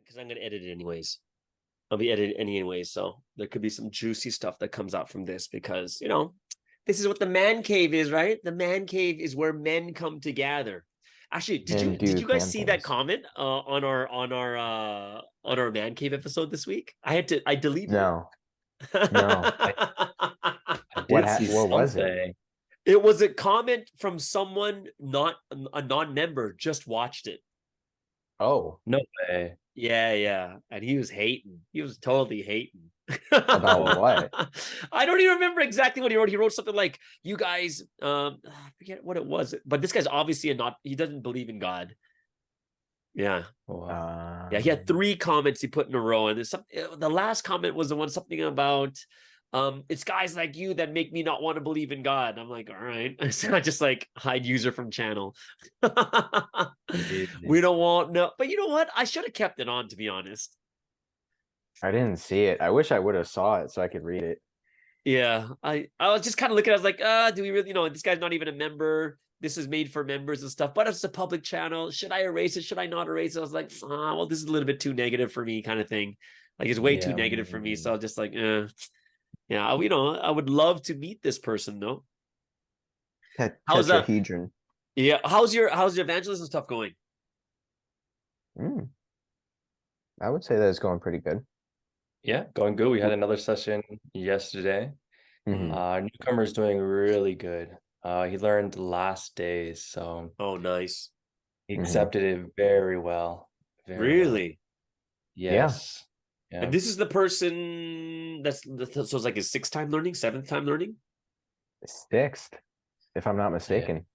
because I'm gonna edit it anyways. I'll be editing anyways, so there could be some juicy stuff that comes out from this because this is what the man cave is, right? The man cave is where men come to gather. Actually, did you guys see that comment on our man cave episode this week? I deleted No, it. no. I did see What was it? something. It was a comment from someone not a non-member, just watched it. Oh, No way. Yeah. And he was hating. He was totally hating. about what? I don't even remember exactly what he wrote. He wrote something like, you guys, I forget what it was. But this guy's obviously he doesn't believe in God. Yeah. Wow. Yeah, he had 3 comments he put in a row. And the last comment was the one something about it's guys like you that make me not want to believe in God. I'm like, all right. It's not just like hide user from channel. We don't want no, but you know what? I should have kept it on, to be honest. I didn't see it. I wish I would have saw it so I could read it. Yeah, I was just kind of looking. I was like, do we really? This guy's not even a member. This is made for members and stuff, but it's a public channel. Should I erase it? Should I not erase it? I was like, well, this is a little bit too negative for me, kind of thing. Like it's way too negative for me. So I was just like, yeah, I would love to meet this person though. How's tetrahedron? Yeah, how's your evangelism stuff going? I would say that it's going pretty good. Yeah, going good. We had another session yesterday. Newcomer's doing really good. He learned the last days, so nice. He accepted it very well. Really? Well. Yes. Yeah. And this is the person so it's like his 6th time learning, 7th time learning? 6th, if I'm not mistaken.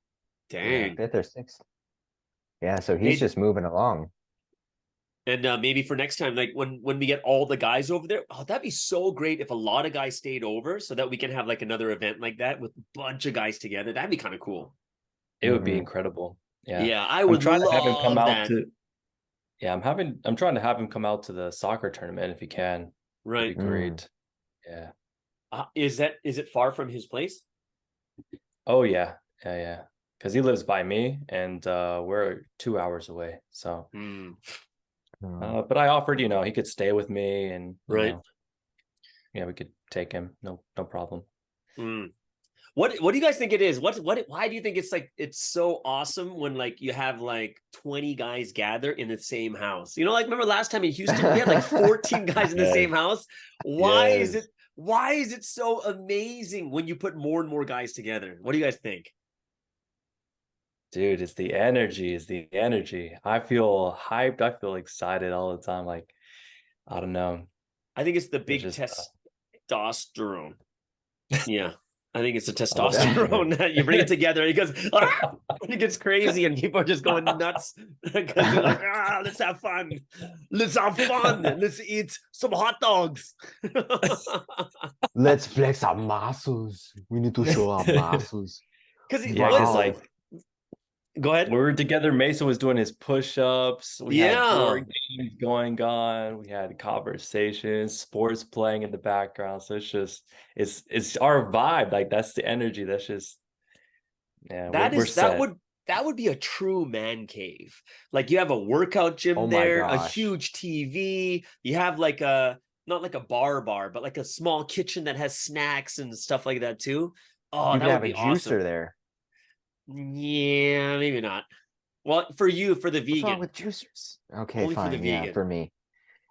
Dang. 5th or 6th. Yeah, so he's just moving along. And maybe for next time, like when we get all the guys over there, that'd be so great if a lot of guys stayed over so that we can have like another event like that with a bunch of guys together. That'd be kind of cool. It would be incredible. Yeah, I would try to have him come out to. Yeah, I'm trying to have him come out to the soccer tournament if he can. Right, that'd be great. Yeah. Is it far from his place? Oh yeah. Because he lives by me, and we're 2 hours away. So. But I offered, he could stay with me, and right. We could take him. No problem. What do you guys think it is? Why do you think it's so awesome when like you have like 20 guys gather in the same house? Like remember last time in Houston we had like 14 guys in the same house. Why is it so amazing when you put more and more guys together? What do you guys think? Dude, it's the energy. I feel hyped. I feel excited all the time. Like, I don't know. I think it's the big testosterone. Yeah. I think it's the testosterone that you bring it together. He goes, it gets crazy, and people are just going nuts because you're like, let's have fun. Let's eat some hot dogs. Let's flex our muscles. We need to show our muscles. Because go ahead. When we were together, Mason was doing his push-ups. We had board games going on. We had conversations, sports playing in the background. So it's our vibe. Like that's the energy. That's just that would be a true man cave. Like you have a workout gym there, a huge TV. You have like not like a bar, but like a small kitchen that has snacks and stuff like that too. Oh, that would be awesome. Juicer there. Yeah, maybe not. Well, for you, for the vegan. What's wrong with juicers? Okay, only fine. For the vegan. Yeah, for me.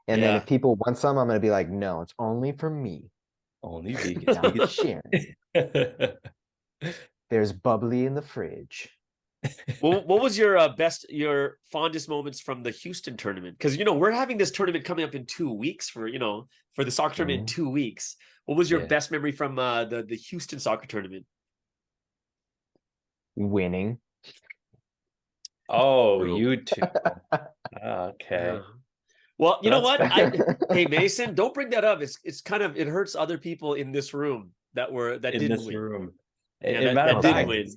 And then if people want some, I'm going to be like, no, it's only for me. Only vegan. I'm not sharing. There's bubbly in the fridge. What was your fondest moments from the Houston tournament? Because we're having this tournament coming up in 2 weeks for the soccer tournament in 2 weeks. What was your best memory from the Houston soccer tournament? Winning. Oh, you too. Okay. Well, you know what? Hey, Mason, don't bring that up. It's kind of, it hurts other people in this room that didn't win. Room. That didn't win.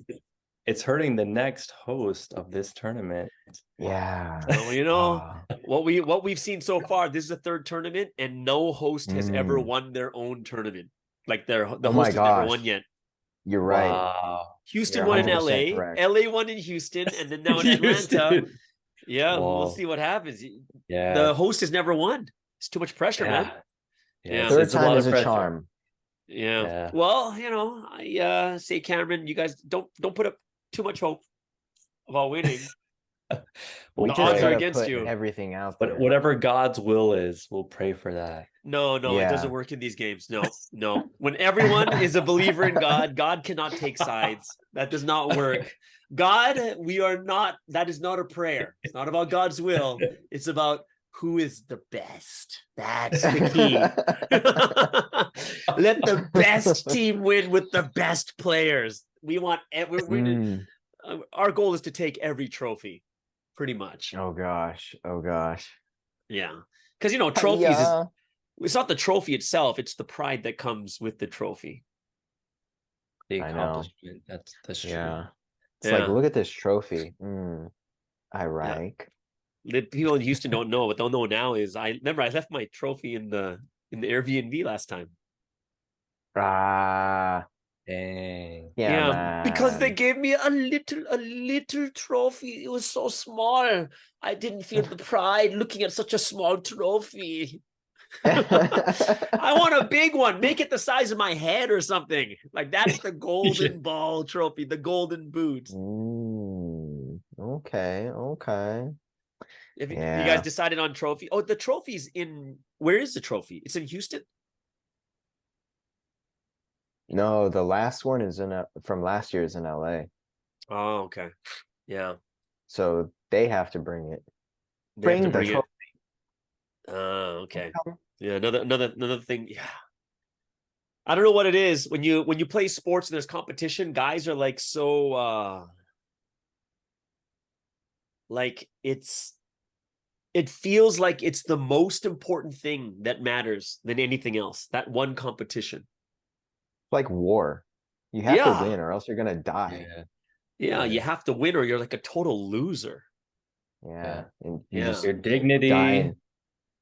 It's hurting the next host of this tournament. Yeah. Well, what we've seen so far, this is the 3rd tournament, and no host has ever won their own tournament. Like the host has never won yet. You're right. Wow. Houston won in LA. Correct. LA won in Houston, and then now in Atlanta. Yeah, we'll Whoa. see what happens. Yeah. The host has never won. It's too much pressure, man. Yeah. Third It's a time lot is of a pressure. charm. Yeah. Yeah. Well, you know, I say, Cameron, you guys don't put up too much hope about winning. We The just odds are gotta against put you. everything out But there. whatever God's will is, we'll pray for that. No, it Yeah. doesn't work in these games. No. When everyone is a believer in God, God cannot take sides. That does not work. God, that is not a prayer. It's not about God's will. It's about who is the best. That's the key. Let the best team win with the best players. We want our goal is to take every trophy, pretty much. Oh gosh. Yeah. Because, you know, trophies Yeah. it's not the trophy itself, it's the pride that comes with the trophy. The I know. accomplishment. That's true. Yeah. It's Yeah. like, look at this trophy. Ironic. The people in Houston don't know. What they'll know now is I left my trophy in the Airbnb last time. Ah, Dang. yeah, because they man. gave me a little trophy. It was so small. I didn't feel the pride looking at such a small trophy. I want a big one. Make it the size of my head or something. Like that's the golden ball trophy, the golden boot. Okay. If you guys decided on trophy, the trophy's in. Where is the trophy? It's in Houston. No, the last one is from last year is in LA. Oh, okay. Yeah. So they have to bring it. Bring the trophy. Oh, okay. Yeah, another thing. Yeah. I don't know what it is when you play sports and there's competition, guys are like so like it feels like it's the most important thing that matters than anything else. That one competition. Like war. You have to win or else you're gonna die. Yeah, you have to win or you're like a total loser. Yeah. And your dignity.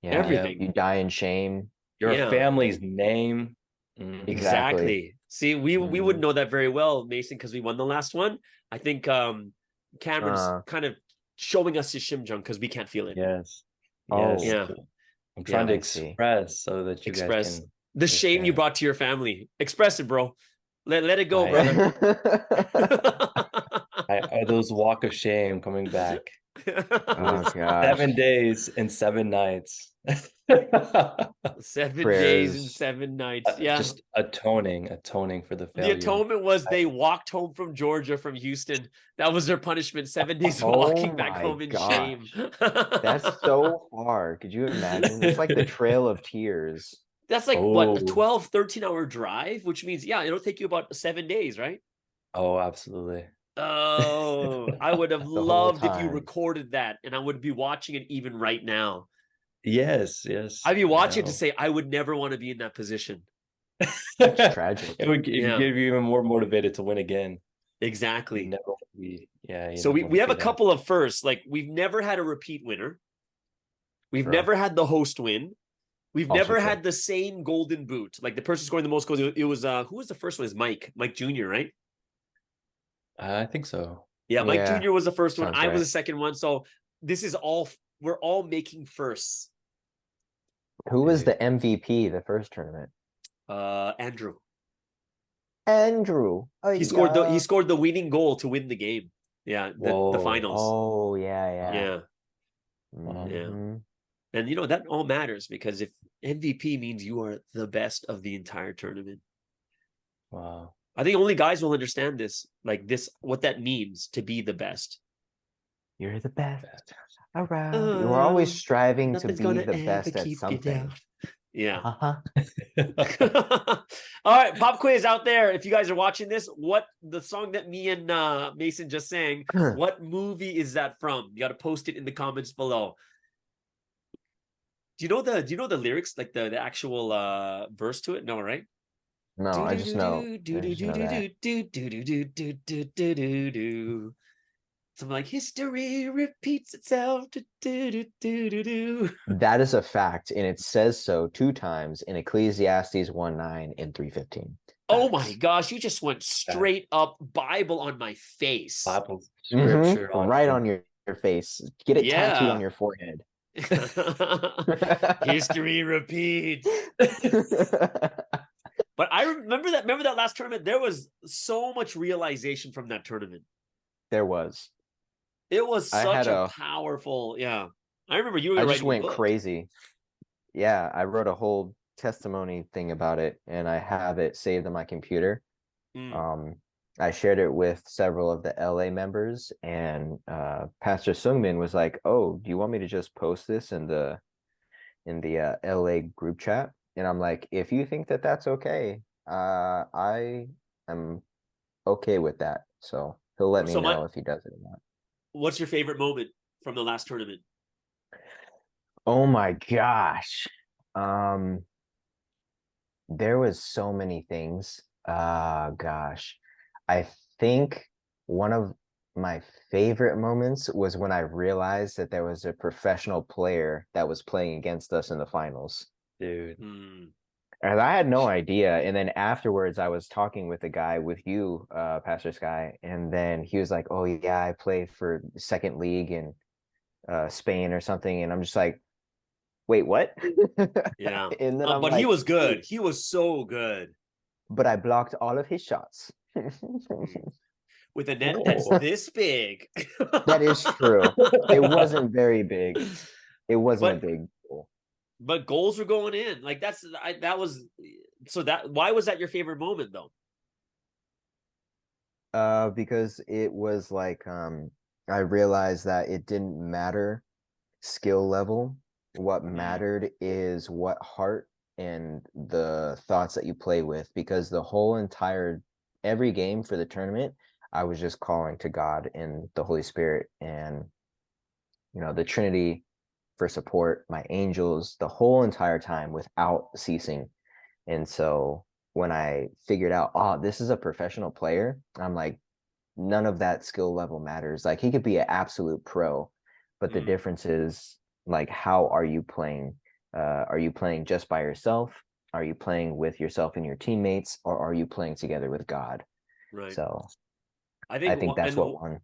Everything. You die in shame. Your family's name. Exactly. See, we wouldn't know that very well, Mason, because we won the last one. I think Cameron's kind of showing us his shimjung because we can't feel it. Yes. Yeah. I'm trying to express so that you guys can the shame you brought to your family. Express it, bro. Let it go, brother. Those walk of shame coming back. Oh gosh. 7 days and 7 nights. 7 days and 7 nights. Yeah. Just atoning for the failure. The atonement was they walked home from Georgia from Houston. That was their punishment. 7 days walking back home in shame. That's so hard. Could you imagine? It's like the Trail of Tears. That's like what, a 12, 13-hour drive, which means it'll take you about 7 days, right? Oh, absolutely. Oh, I would have loved if you recorded that and I would be watching it even right now. Yes. I'd be watching it to say I would never want to be in that position. It's tragic. It would give you even more motivated to win again. Exactly. So we have a couple of firsts. Like we've never had a repeat winner. We've never had the host win. We've never had the same golden boot. Like the person scoring the most goals. It was who was the first one? Is Mike Jr., right? I think so. Yeah, Mike Jr. was the first one. I was the right. second one. So this is we're all making firsts. Who was the MVP the first tournament? Andrew. He scored the winning goal to win the game. Yeah, the finals. Oh, yeah. Yeah. And that all matters because if MVP means you are the best of the entire tournament. Wow. I think only guys will understand this, like this, what that means to be the best. You're the best around. You're always striving to be the best at something. Yeah. All right, pop quiz out there. If you guys are watching this, what the song that me and Mason just sang, what movie is that from? You got to post it in the comments below. Do you know the lyrics, like the actual verse to it? No, right? No, I just know. Something like history repeats itself. That is a fact, and it says so 2 times in Ecclesiastes 1:9 and 3:15. Oh my gosh, you just went straight up Bible on my face. Bible scripture right on your your face. Get it tattooed on Yeah. your forehead. History repeats. But I remember that last tournament, there was so much realization from that tournament. There was. It was I such had a a powerful, yeah. I remember you were I gonna just write a went book. crazy. Yeah, I wrote a whole testimony thing about it, and I have it saved on my computer. I shared it with several of the LA members, and Pastor Sungmin was like, "Oh, do you want me to just post this in the LA group chat?" And I'm like, "If you think that that's okay, I am okay with that." So he'll let me So know if he does it or not. what's your favorite moment from the last tournament? Oh my gosh. Um, there was so many things. Gosh. I think one of my favorite moments was when I realized that there was a professional player that was playing against us in the finals. Dude. And I had no idea. And then afterwards, I was talking with a guy with you, Pastor Sky, and then he was like, "Oh yeah, I play for second league in Spain or something." And I'm just like, "Wait, what?" Yeah. And then I'm But he like, was good. He was so good. "But I blocked all of his shots." With a net that's this big. That is true. It wasn't very big. It wasn't a But big goal. but goals were going in. Like that was so that why was that your favorite moment though? Because it was like I realized that it didn't matter skill level. What mattered is what heart and the thoughts that you play with, because the whole entire every game for the tournament, I was just calling to God and the Holy Spirit and the Trinity for support, my angels, the whole entire time without ceasing. And so when I figured out, oh, this is a professional player, I'm like, none of that skill level matters. Like he could be an absolute pro, but the difference is like, how are you playing? Are you playing just by yourself? Are you playing with yourself and your teammates, or are you playing together with God? Right. So I I think think that's what won.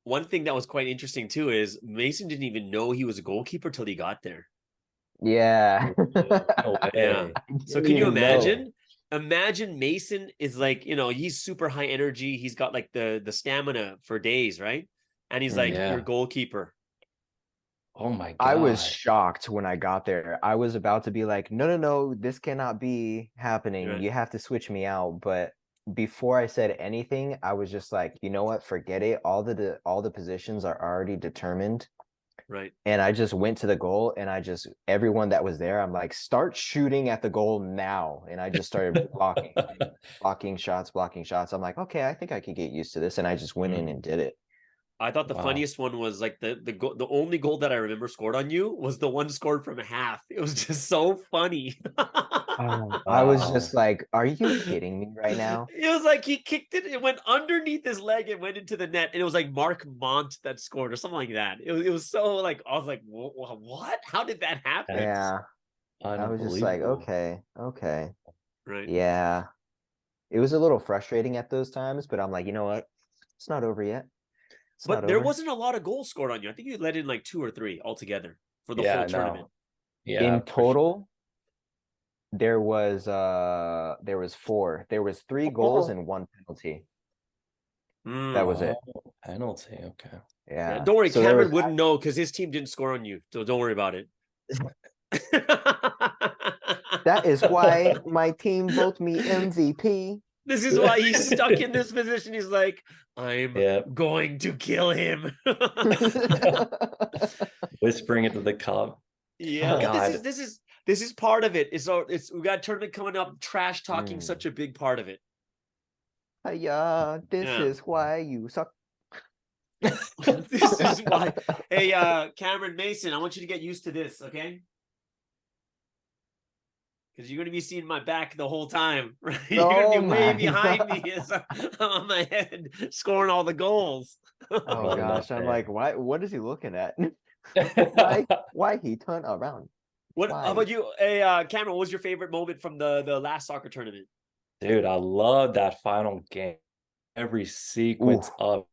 One thing that was quite interesting too is Mason didn't even know he was a goalkeeper till he got there. Yeah. No Yeah. way. So Didn't can you even know. imagine? Imagine Mason is like, he's super high energy. He's got like the stamina for days, right? And he's like your Yeah. goalkeeper. Oh my I was God. shocked when I got there. I was about to be like, no, no, no, this cannot be happening. Right. You have to switch me out. But before I said anything, I was just like, you know what? Forget it. All the positions are already determined. Right. And I just went to the goal, and everyone that was there, I'm like, start shooting at the goal now. And I just started blocking shots. I'm like, okay, I think I could get used to this. And I just went in and did it. I thought the Wow. funniest one was like the only goal that I remember scored on you was the one scored from half. It was just so funny. I was Wow. just like, are you kidding me right now? It was like he kicked it, it went underneath his leg and went into the net, and it was like Mark Mont that scored or something like that. It was so like I was like, what? How did that happen? That's Yeah. I was just like, unbelievable. okay. Right. Yeah. It was a little frustrating at those times, but I'm like, you know what? It's not over yet. It's not But there over. wasn't a lot of goals scored on you. I think you let in like 2 or 3 altogether for the whole Yeah, tournament. no. Yeah, In for sure. total, there was 4. There was 3 goals and 1 penalty. That was it. Oh, penalty. Okay. Yeah, Yeah. don't worry, So there was Cameron wouldn't know because his team didn't score on you. So don't worry about it. that is why my team voted me MVP. This is why he's stuck in this position. He's like, I'm Yeah. going to kill him. Whispering into the cup. Yeah, but God. this is part of it. It's we got a tournament coming up. Trash talking Mm. such a big part of it. Yeah, this Yeah. is why you suck. This is why. Hey, Cameron Mason, I want you to get used to this, okay? Because you're going to be seeing my back the whole time, right? You're going to Oh be way my behind God. me as I'm on my head scoring all the goals. Oh Oh, no gosh, I'm way. like, why? What is he looking at? Why he turn around? How Why? about you? Hey, Cameron, what was your favorite moment from the last soccer tournament? Dude, I love that final game. Every Ooh, sequence of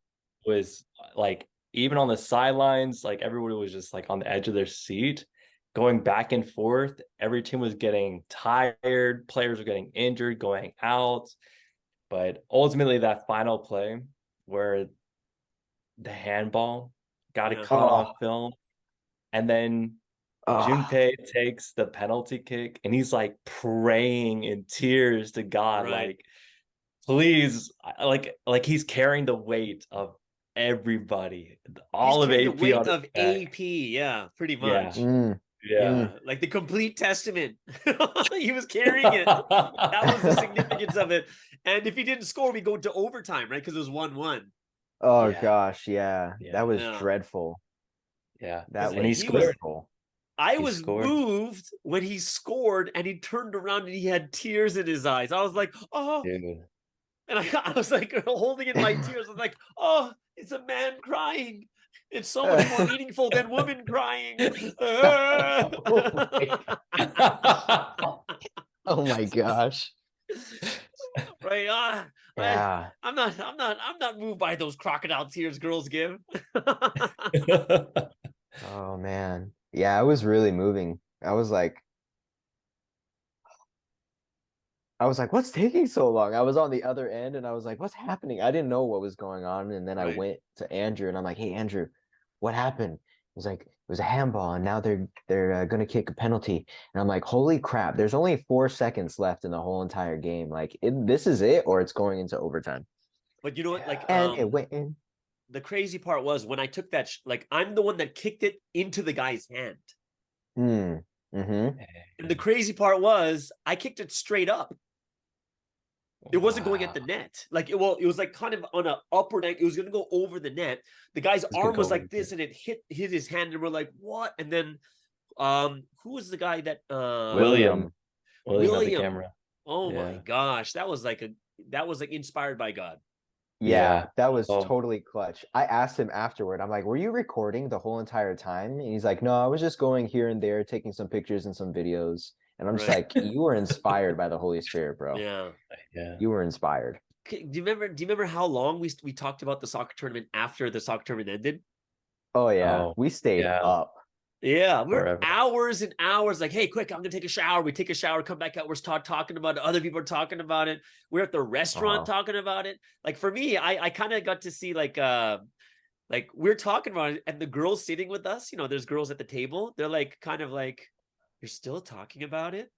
was like even on the sidelines, like everybody was just like on the edge of their seat, going back and forth. Every team was getting tired, players were getting injured, going out. But ultimately, that final play where the handball got it caught on film, and then Junpei takes the penalty kick, and he's like praying in tears to God, like, please, like he's carrying the weight of everybody, all of AP, the weight of AP, yeah, pretty much. Like the complete testament. He was carrying it. That was the significance of it. And if he didn't score, we go to overtime, right? Because it was 1-1. Oh gosh, that was dreadful. That and he scored. I was moved when he scored, and he turned around and he had tears in his eyes. I was like, oh. Dude. And I was like holding in my tears. I was like, oh, it's a man crying. It's so much more meaningful than women crying. Oh my gosh. Right. I'm not moved by those crocodile tears girls give. Oh man. Yeah, it was really moving. I was like, what's taking so long? I was on the other end and I was like, what's happening? I didn't know what was going on. And then I went to Andrew and I'm like, hey, Andrew, what happened? He's like, it was a handball and now they're going to kick a penalty. And I'm like, holy crap, there's only 4 seconds left in the whole entire game. Like, this is it, or it's going into overtime. But you know what? Like, and it went in. The crazy part was when I took that, like, I'm the one that kicked it into the guy's hand. And the crazy part was I kicked it straight up. It wasn't going at the net. Like, it was like kind of on an upward angle. It was going to go over the net. The guy's arm was like this, and it hit his hand, and we're like, what? And then, who was the guy that William had the camera. Oh my gosh, that was like inspired by God. Yeah, that was totally clutch. I asked him afterward. I'm like, were you recording the whole entire time? And he's like, no, I was just going here and there, taking some pictures and some videos. And I'm just like, you were inspired by the Holy Spirit, bro. Yeah. You were inspired. Do you remember how long we talked about the soccer tournament after the soccer tournament ended? Oh yeah. We stayed up. Yeah, we're hours and hours like, hey, quick, I'm gonna take a shower. We take a shower, come back out, we're talking about it. Other people are talking about it. We're at the restaurant talking about it. Like, for me, I kind of got to see like we're talking about it, and the girls sitting with us, there's girls at the table. They're like, kind of like, you're still talking about it?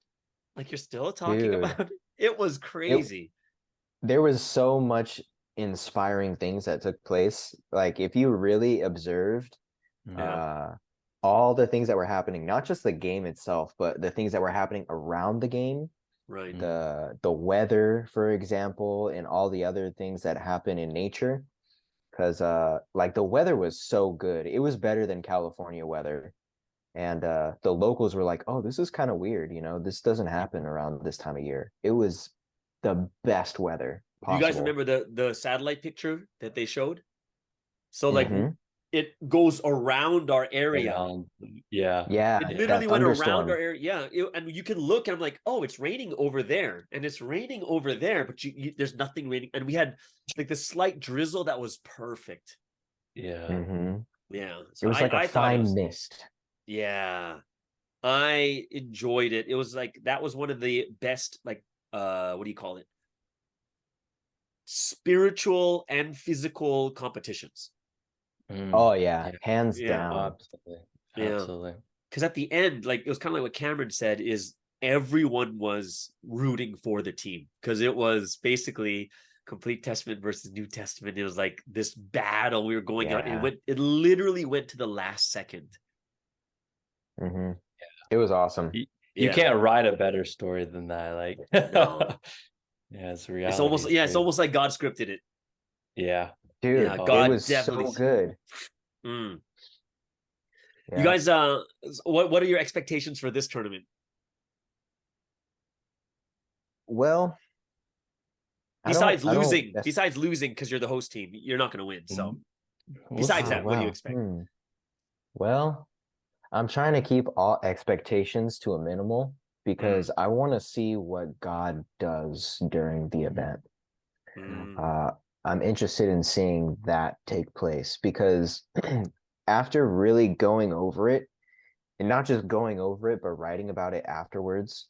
Like, you're still talking about it? It was crazy. There was so much inspiring things that took place. Like, if you really observed all the things that were happening, not just the game itself, but the things that were happening around the game. Right. The weather, for example, and all the other things that happen in nature. Because like, the weather was so good. It was better than California weather. And the locals were like, oh, this is kind of weird. This doesn't happen around this time of year. It was the best weather possible. You guys remember the satellite picture that they showed? So like it goes around our area. It literally went around our area. And you can look, and I'm like, oh, it's raining over there, and it's raining over there, but there's nothing raining. And we had like this slight drizzle that was perfect. Yeah. So it was like a fine mist. Yeah, I enjoyed it. It was like, that was one of the best, like, what do you call it? Spiritual and physical competitions. Oh yeah, hands down. Absolutely. Because at the end, like, it was kind of like what Cameron said, is everyone was rooting for the team, because it was basically complete Testament versus New Testament. It was like this battle we were going on. It literally went to the last second. It was awesome. You can't write a better story than that. Like, no. It's reality. It's almost like God scripted it. Yeah, dude. God, it was definitely so good. You guys, what are your expectations for this tournament? Well, besides losing, because you're the host team, you're not going to win. So, besides that, what do you expect? Well, I'm trying to keep all expectations to a minimal, because I want to see what God does during the event. I'm interested in seeing that take place because after really going over it, and not just going over it, but writing about it afterwards,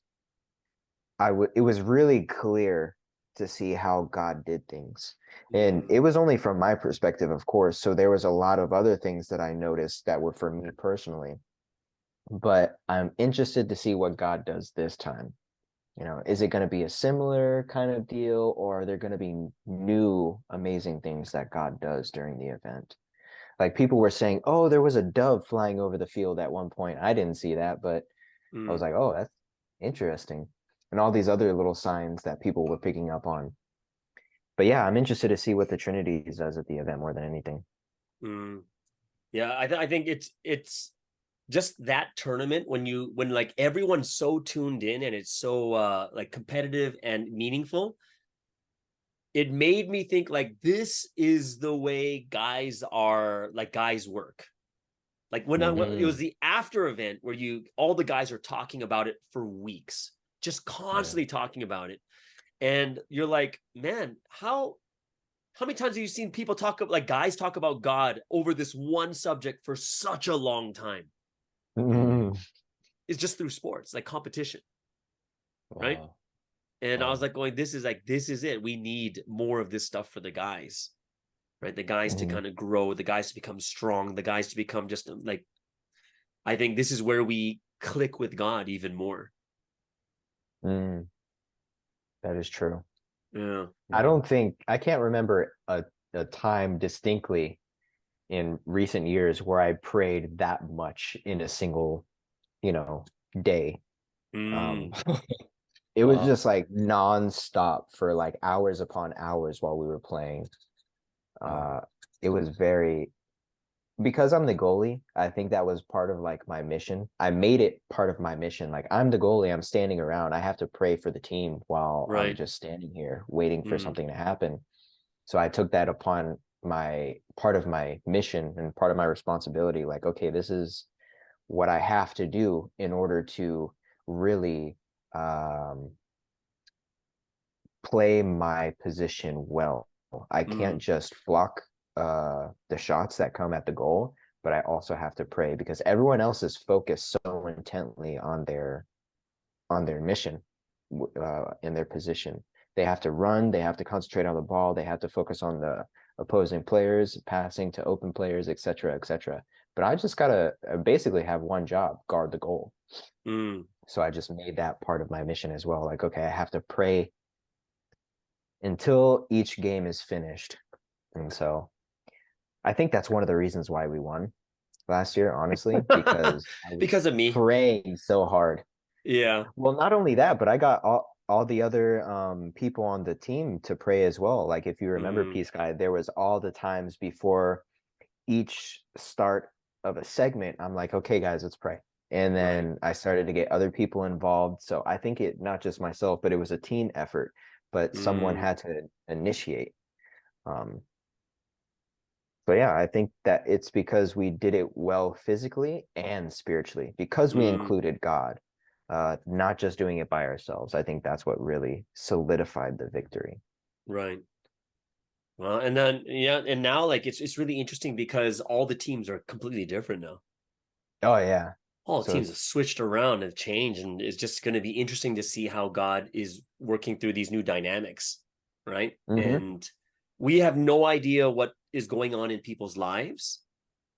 it was really clear to see how God did things. And it was only from my perspective, of course. So there was a lot of other things that I noticed that were for me personally. But I'm interested to see what God does this time. You know, is it going to be a similar kind of deal, or are there going to be new amazing things that God does during the event? Like people were saying, oh, there was a dove flying over the field at one point. I didn't see that, but I was like, oh, that's interesting. And all these other little signs that people were picking up on. But yeah, I'm interested to see what the Trinity does at the event more than anything. Yeah, I think it's just that tournament when like everyone's so tuned in and it's so like competitive and meaningful. It made me think like this is the way guys work. Like when it was the after event where all the guys are talking about it for weeks, just constantly talking about it. And you're like, man, how many times have you seen people like guys talk about God over this one subject for such a long time? It's just through sports, like competition. Wow. Right. And I was like this is it. We need more of this stuff for the guys, right? The guys to kind of grow, the guys to become strong, the guys to become just like, I think this is where we click with God even more. That is true. Yeah. I can't remember a time distinctly in recent years where I prayed that much in a single, day. It was just like nonstop for like hours upon hours while we were playing. It was because I'm the goalie, I think that was part of like my mission. I made it part of my mission. Like I'm the goalie, I'm standing around. I have to pray for the team while I'm just standing here waiting for something to happen. So I took that upon my part of my mission and part of my responsibility. Like, okay, this is what I have to do in order to really play my position well. I can't just block the shots that come at the goal, but I also have to pray because everyone else is focused so intently on their mission in their position. They have to run, they have to concentrate on the ball, they have to focus on the opposing players, passing to open players, etc., etc. But I just gotta basically have one job: guard the goal. So I just made that part of my mission as well. Like, okay, I have to pray until each game is finished. And so I think that's one of the reasons why we won last year, honestly, because because of me praying so hard. Yeah. Well, not only that, but I got all the other people on the team to pray as well. Like if you remember, Peace Guy, there was all the times before each start of a segment, I'm like, okay, guys, let's pray. And then I started to get other people involved. So I think it not just myself, but it was a team effort, but someone had to initiate. So yeah, I think that it's because we did it well physically and spiritually, because we included God, not just doing it by ourselves. I think that's what really solidified the victory. Right. Well, and then and now like it's really interesting because all the teams are completely different now. Oh yeah. All the teams have switched around and changed, and it's just going to be interesting to see how God is working through these new dynamics, right? And we have no idea what is going on in people's lives,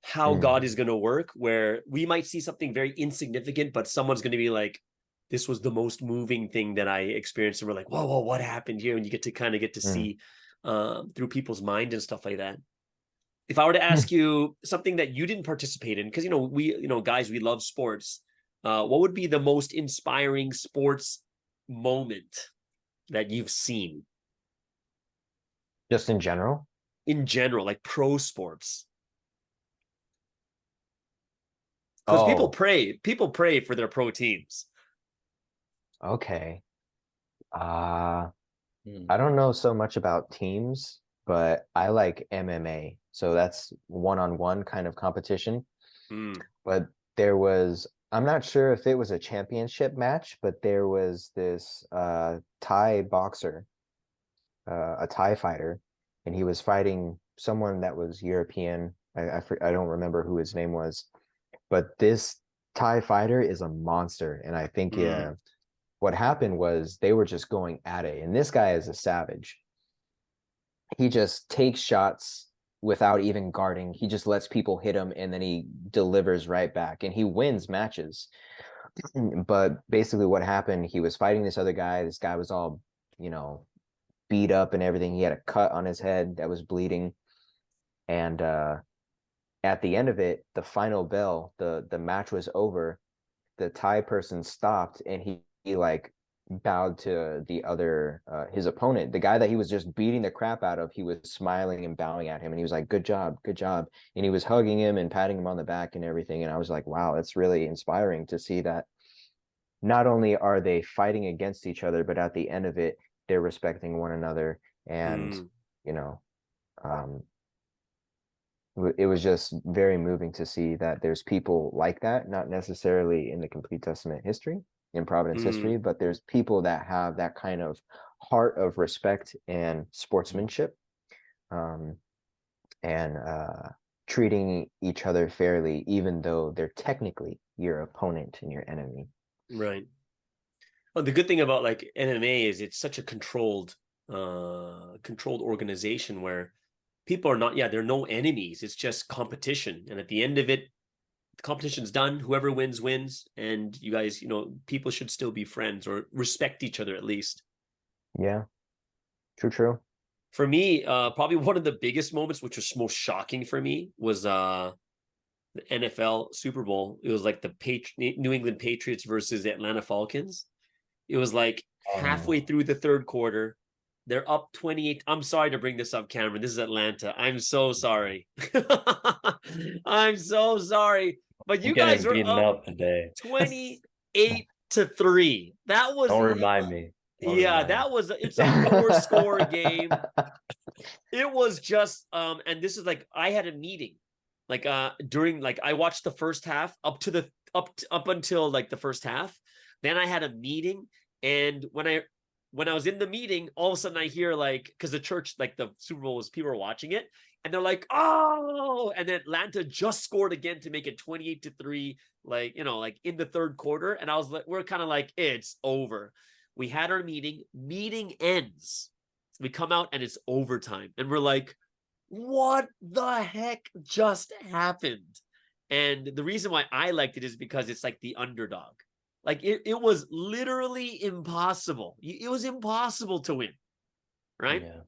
how God is going to work, where we might see something very insignificant, but someone's going to be like, this was the most moving thing that I experienced. And we're like, whoa, what happened here? And you get to see through people's mind and stuff like that. If I were to ask you something that you didn't participate in, because guys, we love sports. What would be the most inspiring sports moment that you've seen? Just in general? In general, like pro sports. Because people pray for their pro teams. Okay. I don't know so much about teams, but I like MMA. So that's one-on-one kind of competition. But I'm not sure if it was a championship match, but there was this Thai boxer, a Thai fighter, and he was fighting someone that was European. I don't remember who his name was, but this Thai fighter is a monster. And I think what happened was they were just going at it. And this guy is a savage. He just takes shots without even guarding. He just lets people hit him and then he delivers right back and he wins matches. But basically what happened, he was fighting this other guy. This guy was all, beat up and everything. He had a cut on his head that was bleeding. And at the end of it, the final bell, the match was over. The Thai person stopped and he like bowed to the other his opponent, the guy that he was just beating the crap out of. He was smiling and bowing at him and he was like, good job, and he was hugging him and patting him on the back and everything. And I was like, wow, that's really inspiring to see that not only are they fighting against each other, but at the end of it they're respecting one another. And um it was just very moving to see that there's people like that, not necessarily in the Complete Testament history, in Providence history, but there's people that have that kind of heart of respect and sportsmanship, and treating each other fairly, even though they're technically your opponent and your enemy. Right. Well, the good thing about like MMA is it's such a controlled organization where people are not, there are no enemies. It's just competition. And at the end of it, the competition's done. Whoever wins, wins. And you guys, people should still be friends or respect each other at least. Yeah. True. For me, probably one of the biggest moments, which was most shocking for me, was the NFL Super Bowl. It was like the New England Patriots versus the Atlanta Falcons. It was like halfway through the third quarter. They're up 28. I'm sorry to bring this up, Cameron. This is Atlanta. I'm so sorry. I'm so sorry. But you guys were up today. 28-3. That was Don't remind me. It's a 4-score game. It was just and this is like I had a meeting. Like during like I watched the first half up until like the first half. Then I had a meeting, and when I was in the meeting, all of a sudden I hear like, because the church, like the Super Bowl was, people were watching it, and they're like, oh, and then Atlanta just scored again to make it 28-3, like, like in the third quarter. And I was like, we're kind of like, it's over. We had our meeting ends. We come out and it's overtime. And we're like, what the heck just happened? And the reason why I liked it is because it's like the underdog. Like it was literally impossible. It was impossible to win, right? Yeah.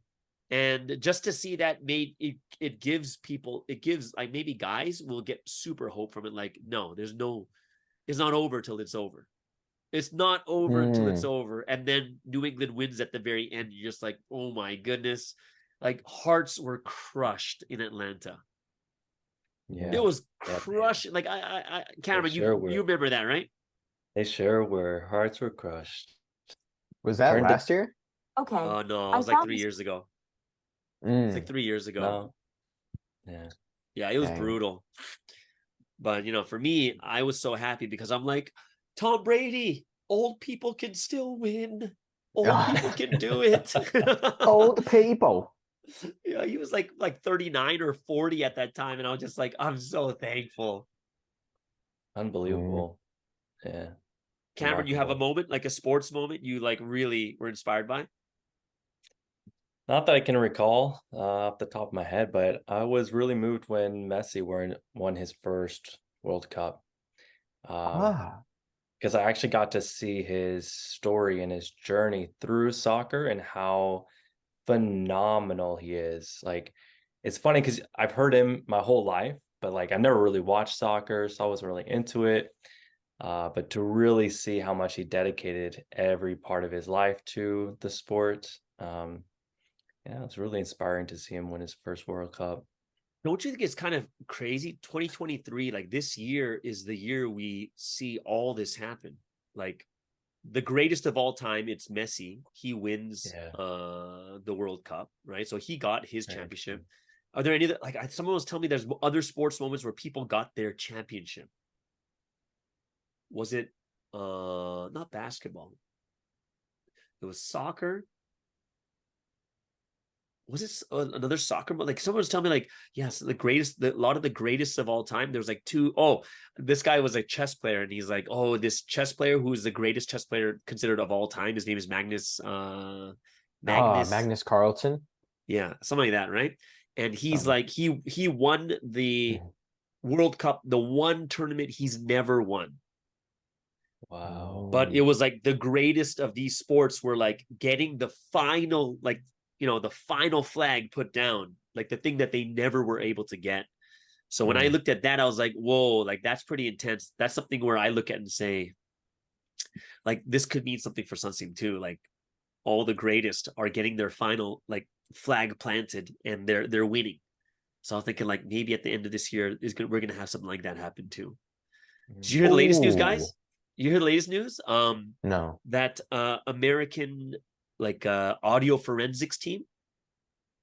And just to see that it gives like maybe guys will get super hope from it. Like, no, it's not over till it's over. It's not over until it's over. And then New England wins at the very end. You're just like, oh my goodness. Like hearts were crushed in Atlanta. Yeah. It was crushing. Like I Cameron, you remember that, right? They sure were. Hearts were crushed. Was that last year? Okay. Oh no, it was like 3 years ago. It's like 3 years ago. No. Yeah. Yeah, it was brutal. But for me, I was so happy because I'm like, Tom Brady, old people can still win. Old people can do it. Old people. Yeah, he was like 39 or 40 at that time, and I was just like, I'm so thankful. Unbelievable. Yeah. Cameron, you have a moment, like a sports moment you like really were inspired by? Not that I can recall off the top of my head, but I was really moved when Messi won his first World Cup. Because I actually got to see his story and his journey through soccer and how phenomenal he is. Like, it's funny because I've heard him my whole life, but like I never really watched soccer, so I wasn't really into it. But to really see how much he dedicated every part of his life to the sport, it's really inspiring to see him win his first World Cup. Don't you think it's kind of crazy? 2023, like this year is the year we see all this happen. Like the greatest of all time, it's Messi. He wins the World Cup, right? So he got his championship. Are there any like someone was telling me there's other sports moments where people got their championship? Was it not basketball? It was soccer. was it another soccer? Like someone was telling me, like, yes, a lot of the greatest of all time. There's like two. Oh, this guy was a chess player, and he's like, oh, this chess player who is the greatest chess player considered of all time. His name is Magnus. Magnus. Magnus Carlsen. Yeah, something like that, right? And he's Um, like, he won the World Cup, the one tournament he's never won. Wow. But it was like the greatest of these sports were like getting the final, like, the final flag put down, like the thing that they never were able to get. So when I looked at that, I was like, whoa, like that's pretty intense. That's something where I look at and say, like, this could mean something for Sunsim too. Like all the greatest are getting their final like flag planted and they're winning. So I was thinking like maybe at the end of this year we're gonna have something like that happen too. Did you hear the latest news, guys? You hear the latest news? No. That American like audio forensics team,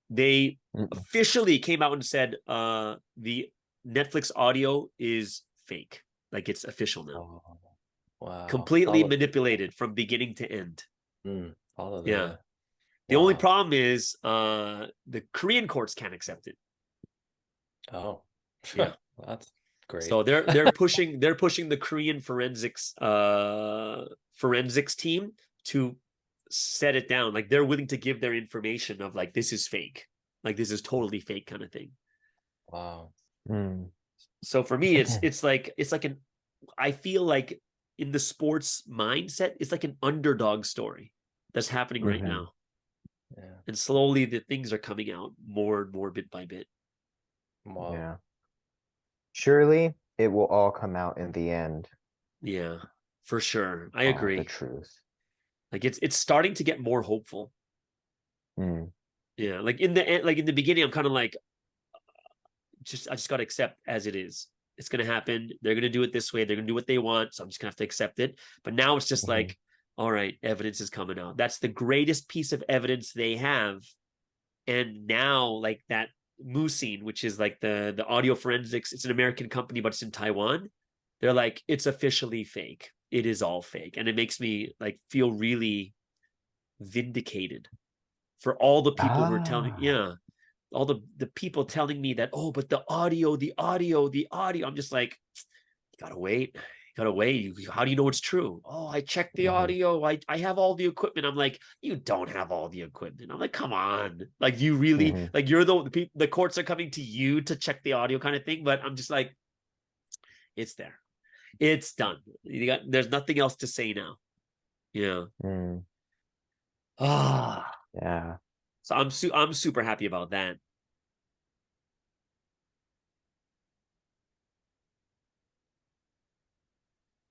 they officially came out and said the Netflix audio is fake. Like it's official now. Oh, wow. Completely manipulated from beginning to end. All of Yeah. that. The only problem is the Korean courts can't accept it. Oh. Yeah. That's great. So they're pushing the Korean forensics team to set it down. Like they're willing to give their information of like this is fake. Like this is totally fake kind of thing. Wow. So for me it's like I feel like in the sports mindset, it's like an underdog story that's happening right now. Yeah. And slowly the things are coming out more and more bit by bit. Wow. Yeah. Surely it will all come out in the end. Yeah, for sure. I agree. The truth. Like it's starting to get more hopeful. Yeah, like in the beginning, I'm kind of like, I just got to accept as it is. It's gonna happen. They're gonna do it this way. They're gonna do what they want. So I'm just gonna have to accept it. But now it's just like, all right, evidence is coming out. That's the greatest piece of evidence they have. And now, like that Musin, which is like the audio forensics, it's an American company, but it's in Taiwan. They're like, it's officially fake. It is all fake. And it makes me like feel really vindicated for all the people who are telling me, all the people telling me that, oh, but the audio. I'm just like, you gotta wait. How do you know it's true? Oh, I checked the audio. I have all the equipment. I'm like, you don't have all the equipment. I'm like, come on. Like you really, like you're the courts are coming to you to check the audio kind of thing. But I'm just like, it's there. It's done. There's nothing else to say now. Yeah. Yeah. So I'm super happy about that.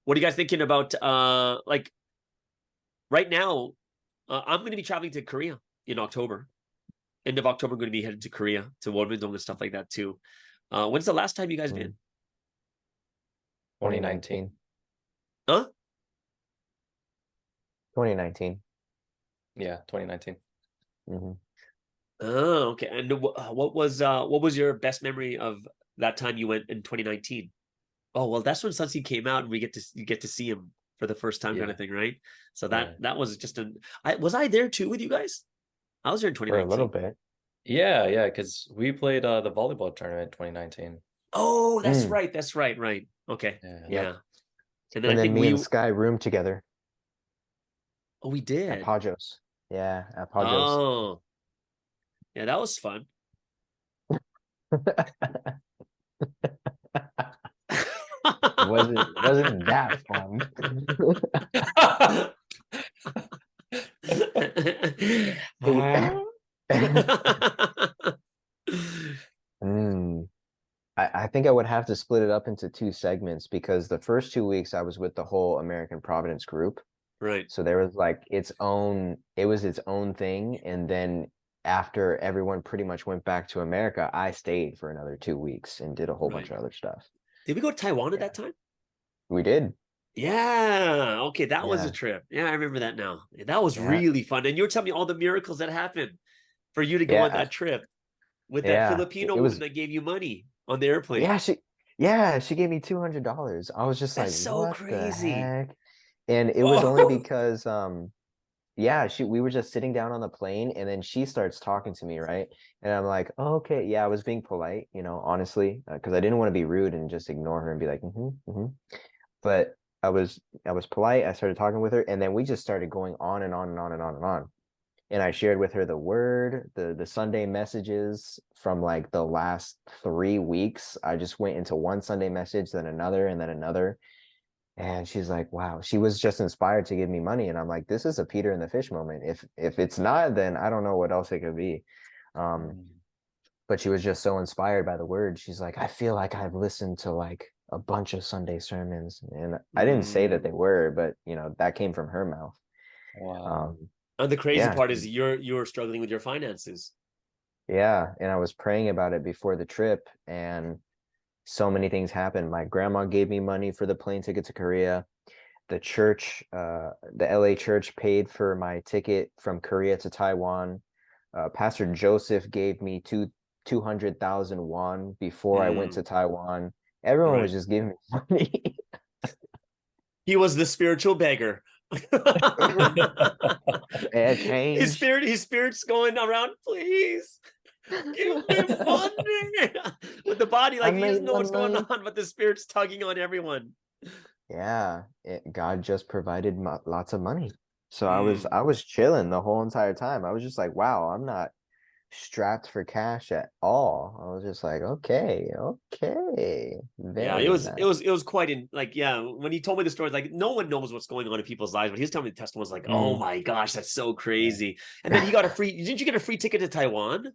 What are you guys thinking about? Like right now, I'm going to be traveling to Korea in October. End of October, I'm going to be headed to Korea to Wonwindong and stuff like that too. When's the last time you guys been? 2019. Huh? 2019. Yeah, 2019. Oh, okay. And what was your best memory of that time you went in 2019? Oh, well, that's when Sunseed came out, and you get to see him for the first time, kind of thing, right? So that was just was I there too with you guys? I was there in 2019 for a little bit. Yeah, because we played the volleyball tournament in 2019. Oh, that's right. That's right. Okay. Yeah. And then me and Sky roomed together. Oh, we did. At Pajos. Yeah, at Pajos. Oh. Yeah, that was fun. wasn't that fun. I think I would have to split it up into 2 segments, because the first 2 weeks I was with the whole American Providence group. Right. So there was like it was its own thing. And then after everyone pretty much went back to America, I stayed for another 2 weeks and did a whole bunch of other stuff. Did we go to Taiwan at that time? We did. Yeah. Okay, that was a trip. Yeah, I remember that now. That was really fun. And you were telling me all the miracles that happened for you to go on that trip with that Filipino woman that gave you money on the airplane. Yeah, she gave me $200. I was just That's like, so what crazy. the heck? And it was only because yeah, we were just sitting down on the plane, and then she starts talking to me, right? And I'm like, oh, okay, yeah, I was being polite, honestly, because I didn't want to be rude and just ignore her and be like, but I was polite. I started talking with her, and then we just started going on and on and on and on and on. And I shared with her the word, the Sunday messages from like the last 3 weeks. I just went into one Sunday message, then another, and then another. And she's like, wow, she was just inspired to give me money. And I'm like, this is a Peter and the fish moment. If it's not, then I don't know what else it could be. Um, but she was just so inspired by the word. She's like, I feel like I've listened to like a bunch of Sunday sermons. And I didn't say that they were, but that came from her mouth. Wow. And the crazy Yeah. part is you're struggling with your finances. Yeah. And I was praying about it before the trip, and so many things happened. My grandma gave me money for the plane ticket to Korea. The church, the LA church paid for my ticket from Korea to Taiwan. Pastor Joseph gave me 200,000 won before I went to Taiwan. Everyone was just giving me money. He was the spiritual beggar. Change. His spirit's going around, please give me money. But the body, like, he doesn't know what's going on, but the spirit's tugging on everyone. Yeah, God just provided lots of money. So I was chilling the whole entire time. I was just like, wow, I'm not strapped for cash at all. I was just like, okay, very nice. It was quite when he told me the story, like, no one knows what's going on in people's lives, but he was telling me the testimony was like, oh my gosh, that's so crazy. And then didn't you get a free ticket to Taiwan?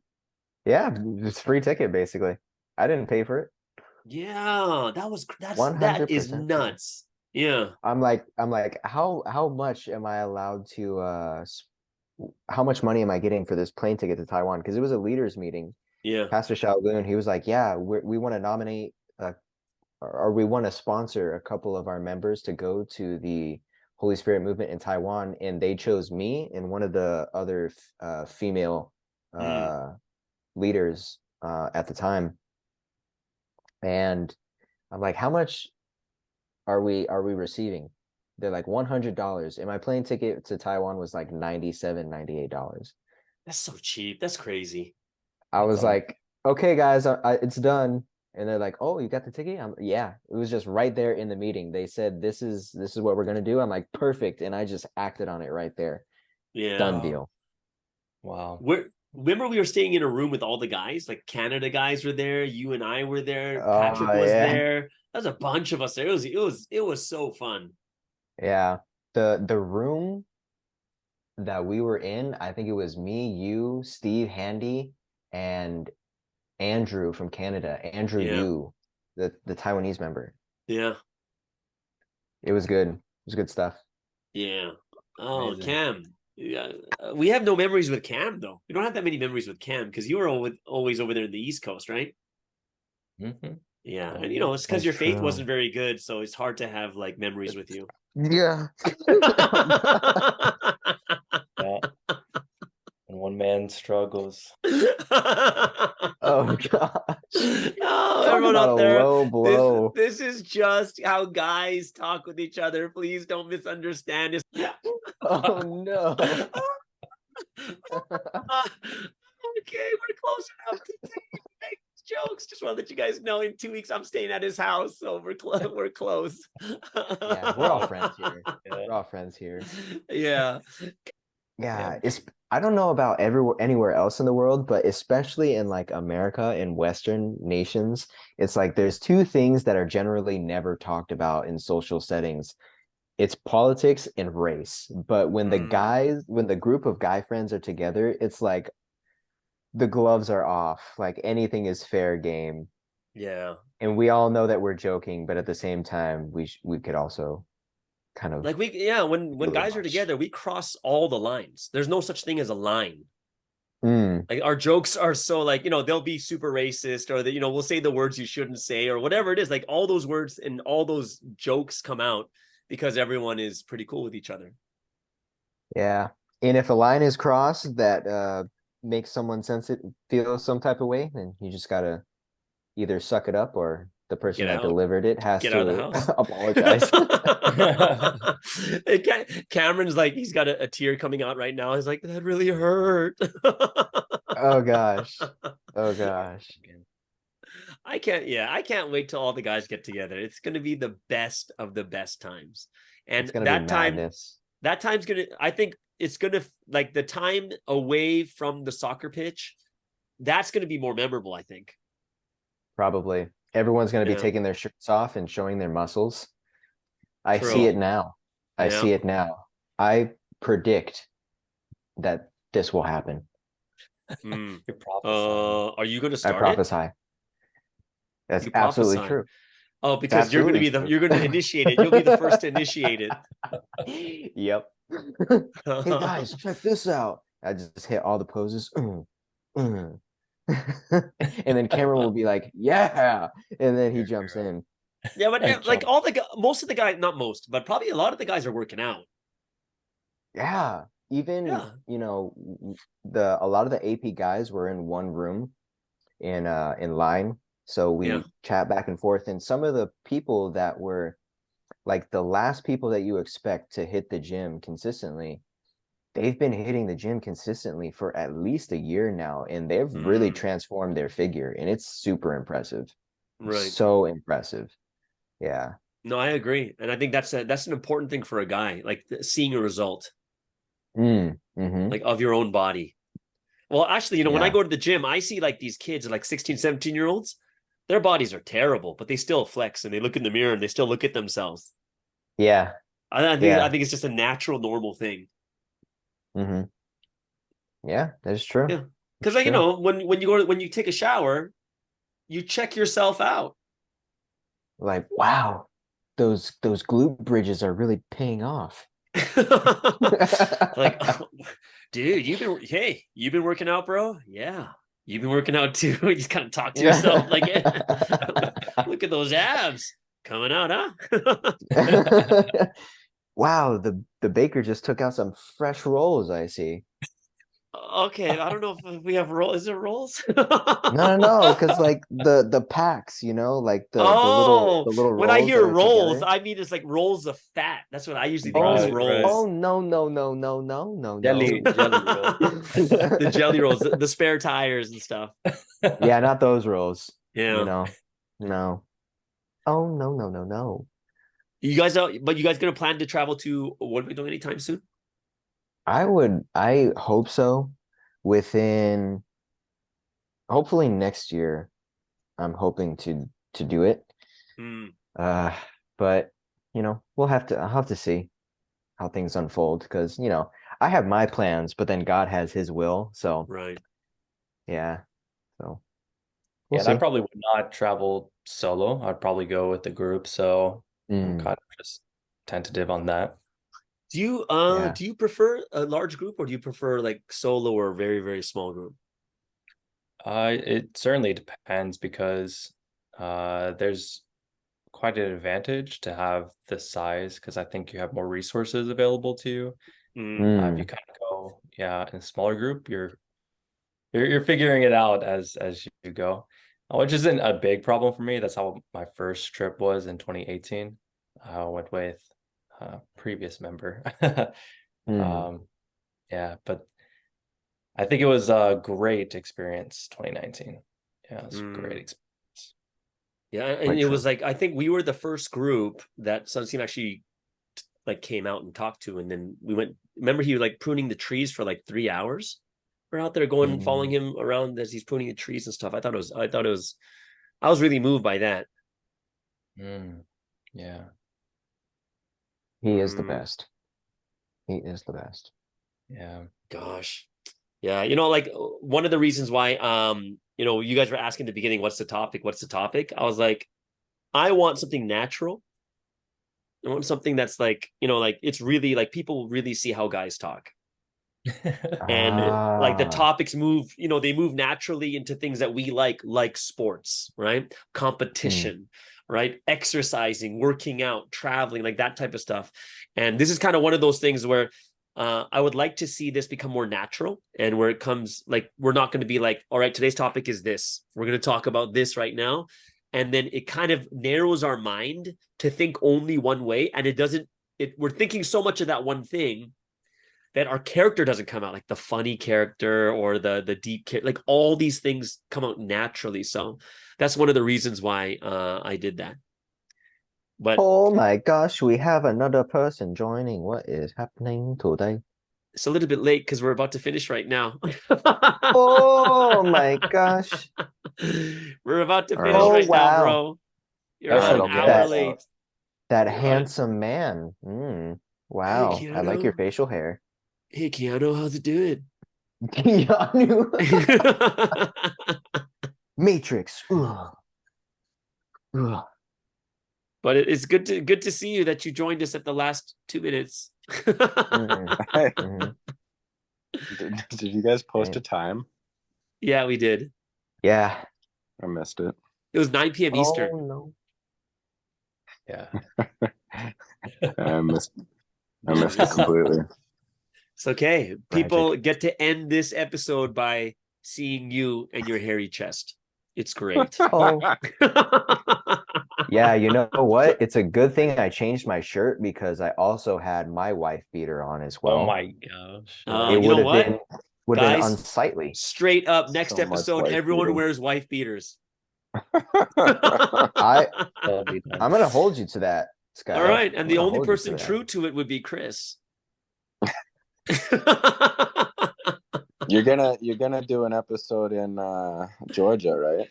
Yeah, it's free ticket basically. I didn't pay for it. Yeah, that is nuts. Yeah. I'm like, how much am I allowed to how much money am I getting for this plane ticket to Taiwan? Because it was a leaders meeting. Yeah. Pastor Shaolun, he was like, yeah, we want to nominate or we want to sponsor a couple of our members to go to the Holy Spirit movement in Taiwan, and they chose me and one of the other female leaders at the time. And I'm like, how much are we receiving? They're like $100, and my plane ticket to Taiwan was like $97, $98. That's so cheap. That's crazy. I was like, okay, guys, it's done. And they're like, oh, you got the ticket? Yeah, it was just right there in the meeting. They said, this is what we're gonna do. I'm like, perfect, and I just acted on it right there. Yeah, done deal. Wow. Remember we were staying in a room with all the guys, like Canada guys were there, you and I were there, Patrick was there. That was a bunch of us there. It was so fun. Yeah, the room that we were in, I think it was me, you, Steve, Handy, and Andrew from Canada. Andrew Yu, the Taiwanese member. Yeah, it was good. It was good stuff. Yeah. Oh, amazing. Cam. Yeah, we have no memories with Cam though. We don't have that many memories with Cam because you were always over there in the East Coast, right? Yeah, and it's because your faith wasn't very good, so it's hard to have like memories with you. Yeah. Yeah. And one man struggles. Oh gosh. Oh, everyone out there, low blow. This is just how guys talk with each other. Please don't misunderstand this. Oh no. Okay, we're close enough to make jokes. Just want to let you guys know in 2 weeks I'm staying at his house, so we're close. Yeah, we're all friends here. We're all friends here. Yeah. Yeah, I don't know about anywhere else in the world, but especially in like America and Western nations, it's like there's two things that are generally never talked about in social settings. It's politics and race. But when when the group of guy friends are together, it's like the gloves are off. Like anything is fair game. Yeah. And we all know that we're joking, but at the same time, we could also kind of like when guys are together, we cross all the lines. There's no such thing as a line. Like our jokes are so like, they'll be super racist, or that, we'll say the words you shouldn't say, or whatever it is. Like all those words and all those jokes come out because everyone is pretty cool with each other. Yeah. And if a line is crossed that makes someone feel some type of way, then you just gotta either suck it up or the person Get that out. delivered it has Get out of the to house. apologize. Cameron's like, he's got a tear coming out right now. He's like, that really hurt. Oh gosh. Oh gosh. I can't wait till all the guys get together. It's going to be the best of the best times. And It's gonna be madness. that time's going to, I think it's going to, like, the time away from the soccer pitch, that's going to be more memorable, I think. Probably. Everyone's gonna be Yeah. taking their shirts off and showing their muscles. I True. see it now. I Yeah. see it now. I predict that this will happen. Mm. You're prophesying. Are you going to I start it? prophesy. That's You absolutely prophesy. true. Oh, because you're going to Absolutely be true. you're going to initiate it. You'll be the first to initiate it. Yep. Hey guys, check this out. I just hit all the poses. And then Cameron will be like, yeah. And then he jumps in. Yeah, but He like jumps. most of the guys, not most, but probably a lot of the guys are working out. Yeah. Even, Yeah. you know, a lot of the AP guys were in one room in line. So we Yeah. chat back and forth. And some of the people that were like the last people that you expect to hit the gym consistently, they've been hitting the gym consistently for at least a year now, and they've really transformed their figure, and it's super impressive. Right. So impressive. Yeah. No, I agree. And I think that's an important thing for a guy, like seeing a result Mm-hmm. like of your own body. Well, actually, when I Yeah. go to the gym, I see like these kids, like 16, 17-year-olds, their bodies are terrible, but they still flex and they look in the mirror and they still look at themselves. Yeah. I Yeah. think it's just a natural, normal thing. Mm-hmm. Yeah, that's true. Yeah. Because That's like, true. when you take a shower, you check yourself out. Like, wow, those glute bridges are really paying off. Like, oh, dude, you've been working out, bro? Yeah. You've been working out too. You just kind of talk to yourself like, look at those abs coming out, huh? Wow, the baker just took out some fresh rolls, I see. Okay, I don't know if we have rolls. Is there rolls? No, because like the packs, like Oh, the little when I rolls that hear are rolls, together. I mean it's like rolls of fat. That's what I usually think of as Oh, Right, right. rolls. oh no. Jelly roll. The jelly rolls, the spare tires and stuff. Yeah, not those rolls. Yeah. No. Oh no. You guys gonna plan to travel to Wimbledon anytime soon? I hope so. Within hopefully next year, I'm hoping to do it. Mm, But I'll have to see how things unfold because I have my plans, but then God has his will. So right. yeah. So Yeah, we'll and I see. probably would not travel solo. I'd probably go with the group. So I'm Mm, kind of just tentative on that. yeah. Do you prefer a large group or do you prefer like solo or a very, very small group? It certainly depends because there's quite an advantage to have this size because I think you have more resources available to you. If you kind of go, in a smaller group, you're figuring it out as you go, which isn't a big problem for me. That's how my first trip was in 2018. I went with a previous member. Mm. But I think it was a great experience, 2019. Yeah, it was a great experience. Yeah, and Quite it true. was like I think we were the first group that Sunstein actually like came out and talked to, and then we went. Remember, he was like pruning the trees for like 3 hours. We're out there going, following Mm. him around as he's pruning the trees and stuff. I was really moved by that. Yeah. He is the best. He is the best. Yeah. Gosh. Yeah. Like one of the reasons why, you guys were asking at the beginning, what's the topic? What's the topic? I was like, I want something natural. I want something that's like, like it's really like people really see how guys talk. And like the Ah. topics move, they move naturally into things that we like sports, right? Competition, right? Exercising, working out, traveling, like that type of stuff. And this is kind of one of those things where I would like to see this become more natural, and where it comes like we're not going to be like, all right, today's topic is this. We're going to talk about this right now. and then it kind of narrows our mind to think only one way, and we're thinking so much of that one thing that our character doesn't come out, like the funny character or the deep character, like all these things come out naturally. So that's one of the reasons why I did that. But oh my gosh, we have another person joining. What is happening today? it's a little bit late because we're about to finish right now. Oh my gosh. We're about to All finish right. right now, wow. bro. You're That about should an get hour us late. out. That You're handsome man. Wow. Hey, I like your Keanu. facial hair. Hey, Keanu, how's it doing? Keanu. Matrix. Ugh. Ugh. But it's good to see you that you joined us at the last 2 minutes. Mhm. Did you guys post a time? Yeah, we did. Yeah. I missed it. It was 9 p.m. Eastern. Oh no. Yeah. I missed it completely. It's okay. People get to end this episode by seeing you and your hairy chest. It's great. Oh. Yeah, you know what? It's a good thing I changed my shirt because I also had my wife beater on as well. Oh my gosh. It you would know have what? been would have been Guys, unsightly. Straight up, next So much episode, wife everyone beating. wears wife beaters. I'm gonna hold you to that, Sky. All right, and I'm the gonna only hold you person to that. true to it would be Chris. You're gonna do an episode in Georgia, right?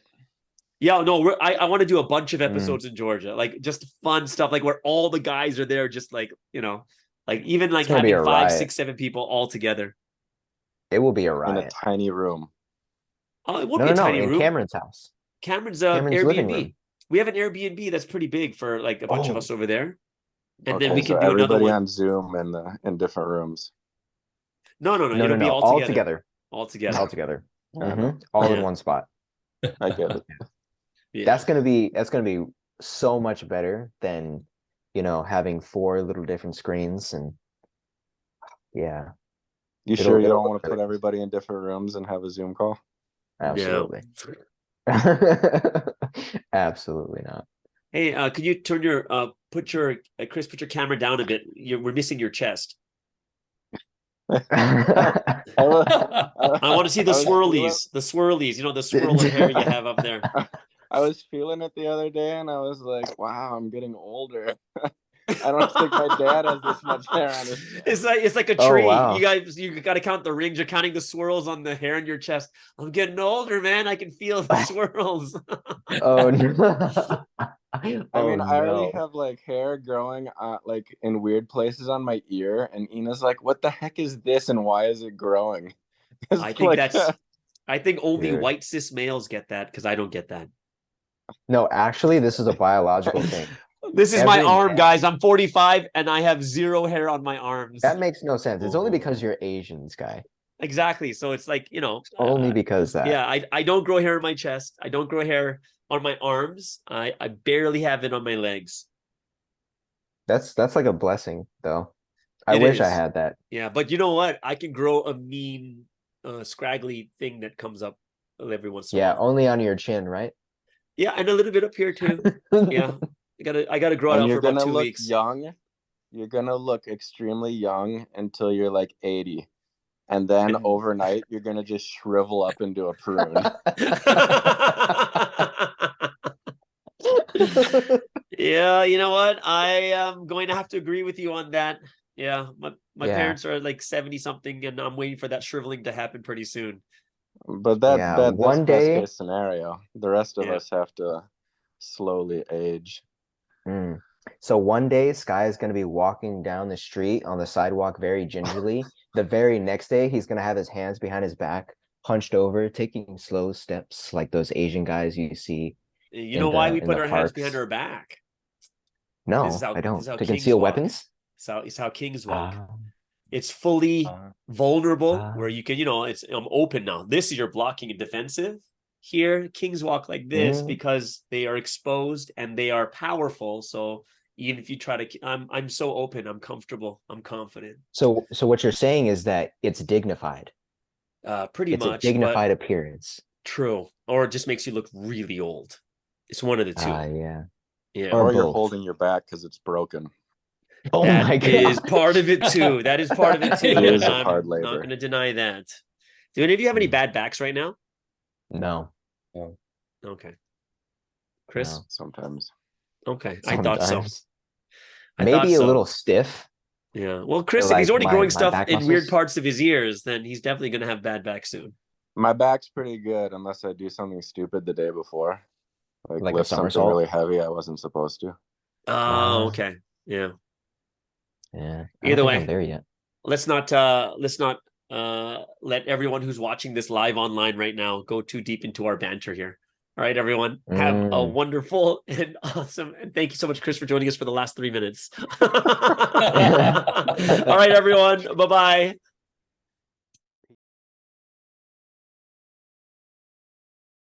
Yeah, no, I want to do a bunch of episodes in Georgia, like just fun stuff, like where all the guys are there, just like like even like It's gonna be having a 5, riot. 6, 7 people all together. It will be a In a riot. tiny room. Oh, it won't No, be a no, tiny in room. Cameron's house. Cameron's Cameron's living Airbnb. room. We have an Airbnb that's pretty big for like a bunch of us over there, and then we so can do another everybody one. on Zoom in different rooms. No, No, it'll be all all together. together. All together. All together. I know. All in Yeah. one spot. I get it. Yeah. That's gonna be so much better than having 4 little different screens and yeah. You sure you it'll don't want look to put really- everybody in different rooms and have a Zoom call? Absolutely. Absolutely not. Hey, could you turn your Chris, put your camera down a bit? We're missing your chest. I want to see the swirlies, the swirlies. The swirl of hair you have up there. I was feeling it the other day, and I was like, "Wow, I'm getting older." I don't think my dad has this much hair on his chest. It's like a Oh, tree. wow. You got to count the rings. You're counting the swirls on the hair in your chest. I'm getting older, man. I can feel the swirls. Oh no. I mean, Oh, I already no. have like hair growing like in weird places on my ear, and Ina's like, "What the heck is this, and why is it growing?" It's I think like, I think only Dude. white cis males get that because I don't get that. No, actually, this is a biological thing. This is my Every arm, man- guys. I'm 45 and I have 0 hair on my arms. That makes no sense. It's only because you're Asian, Sky. Exactly. So it's like, Only because that. yeah, I don't grow hair on my chest. I don't grow hair on my arms. I barely have it on my legs. That's like a blessing, though. I It wish I is. had that. Yeah, but you know what? I can grow a mean, scraggly thing that comes up every once in a Yeah, while. only on your chin, right? Yeah, and a little bit up here too. Yeah, I gotta grow it and out you're for about gonna 2 look weeks. young. You're gonna look extremely young until you're like 80, and then overnight you're gonna just shrivel up into a prune. Yeah, you know what? I am going to have to agree with you on that. Yeah, my Yeah. parents are like 70 something, and I'm waiting for that shriveling to happen pretty soon. But Yeah, that's one best day- case scenario. The rest of Yeah. us have to slowly age. Mm. So one day, Sky is going to be walking down the street on the sidewalk very gingerly. The very next day, he's going to have his hands behind his back, hunched over, taking slow steps like those Asian guys you see. You know why we in put the our hands parks. behind our back? No, This is how- I this don't. is how To kings conceal walk. weapons? It's how kings walk. Ah, It's fully vulnerable, Ah. where you can, I'm open now. This is your blocking and defensive. Here, kings walk like this because they are exposed and they are powerful. So even if you try to, I'm so open, I'm comfortable, I'm confident. So what you're saying is that it's dignified. Pretty It's much, a dignified but appearance. true. Or it just makes you look really old. It's one of the two. Yeah. Yeah. Or Or you're both. holding your back because it's broken. Oh my That is god. part of it too. That is part of it too. It is of I'm hard not labor. going to deny that. Do any of you have any Mm. bad backs right now? No. Okay. Chris? No. Sometimes. Okay. I thought so. Sometimes. I Maybe thought a so. little stiff. Yeah. Well, Chris, if like he's already my- growing my stuff back in weird muscles. parts of his ears, then he's definitely going to have bad back soon. My back's pretty good unless I do something stupid the day before. Like a lift something somersault? really heavy I wasn't supposed to. Oh, okay. Yeah. Yeah. I Either don't think way. I'm there yet. Let's not let everyone who's watching this live online right now go too deep into our banter here. All right, everyone, have a wonderful and awesome, and thank you so much, Chris, for joining us for the last 3 minutes. All right, everyone, bye-bye.